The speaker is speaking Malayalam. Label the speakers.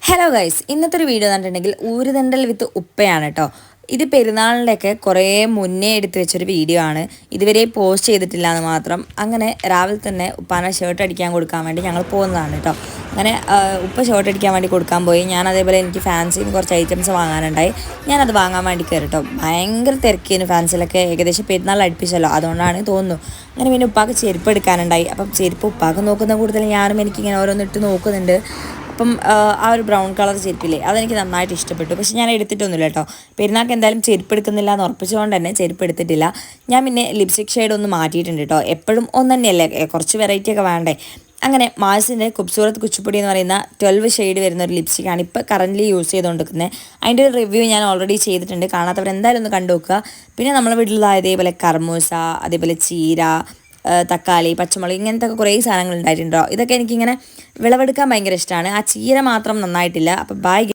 Speaker 1: ഹലോ ഗൈസ്, ഇന്നത്തെ ഒരു വീഡിയോ കണ്ടിട്ടുണ്ടെങ്കിൽ ഊരുതണ്ടൽ വിത്ത് ഉപ്പയാണ് കേട്ടോ. ഇത് പെരുന്നാളിൻ്റെയൊക്കെ കുറേ മുന്നേ എടുത്ത് വെച്ചൊരു വീഡിയോ ആണ്. ഇതുവരെ പോസ്റ്റ് ചെയ്തിട്ടില്ല എന്ന് മാത്രം. അങ്ങനെ രാവിലെ തന്നെ ഉപ്പാനെ ഷർട്ട് അടിക്കാൻ കൊടുക്കാൻ വേണ്ടി ഞങ്ങൾ പോകുന്നതാണ് കേട്ടോ. അങ്ങനെ ഉപ്പ ഷർട്ട് അടിക്കാൻ വേണ്ടി കൊടുക്കാൻ പോയി. ഞാൻ അതേപോലെ എനിക്ക് ഫാൻസിന് കുറച്ച് ഐറ്റംസ് വാങ്ങാനുണ്ടായി. ഞാനത് വാങ്ങാൻ വേണ്ടി കയറി കേട്ടോ. ഭയങ്കര തിരക്കിന് ഫാൻസിലൊക്കെ ഏകദേശം പെരുന്നാൾ അടുപ്പിച്ചല്ലോ, അതുകൊണ്ടാണ് തോന്നുന്നു. അങ്ങനെ പിന്നെ ഉപ്പാക്ക് ചെരുപ്പ് എടുക്കാനുണ്ടായി. അപ്പം ചെരുപ്പ് ഉപ്പാക്ക് നോക്കുന്ന കൂടുതൽ ഞാനും എനിക്കിങ്ങനെ ഓരോന്നിട്ട് നോക്കുന്നുണ്ട്. അപ്പം ആ ഒരു ബ്രൗൺ കളർ ചെരുപ്പില്ലേ, അതെനിക്ക് നന്നായിട്ട് ഇഷ്ടപ്പെട്ടു. പക്ഷെ ഞാൻ എടുത്തിട്ടൊന്നുമില്ല കേട്ടോ. പെരുന്നാൾക്ക് എന്തായാലും ചെരുപ്പ് എടുക്കുന്നില്ല എന്ന് ഉറപ്പിച്ചുകൊണ്ട് തന്നെ ചെരുപ്പ് എടുത്തിട്ടില്ല. ഞാൻ പിന്നെ ലിപ്സ്റ്റിക് ഷെയ്ഡ് ഒന്ന് മാറ്റിയിട്ടുണ്ട് കേട്ടോ. എപ്പോഴും ഒന്ന് തന്നെയല്ലേ, കുറച്ച് വെറൈറ്റി ഒക്കെ വേണ്ടേ. അങ്ങനെ മാഴ്സിൻ്റെ ഖൂബ്സൂരത്ത് കുച്ചിപ്പൊടി എന്ന് പറയുന്ന 12 ഷെയ്ഡ് വരുന്ന ഒരു ലിപ്സ്റ്റിക്കാണ് ഇപ്പോൾ കറൻ്റ്ലി യൂസ് ചെയ്തുകൊണ്ടിരിക്കുന്നത്. അതിൻ്റെ ഒരു റിവ്യൂ ഞാൻ ഓൾറെഡി ചെയ്തിട്ടുണ്ട്. കാണാത്തവർ എന്തായാലും ഒന്ന് കണ്ടു നോക്കുക. പിന്നെ നമ്മുടെ വീട്ടിലുള്ള അതേപോലെ കർമൂസ, അതേപോലെ ചീര, തക്കാളി, പച്ചമുളക്, ഇങ്ങനത്തെ കുറേ സാധനങ്ങൾ ഉണ്ടായിട്ടുണ്ടോ. ഇതൊക്കെ എനിക്കിങ്ങനെ വിളവെടുക്കാൻ ഭയങ്കര ഇഷ്ടമാണ്. ആ ചീര മാത്രം നന്നായിട്ടില്ല. അപ്പോൾ ബൈ.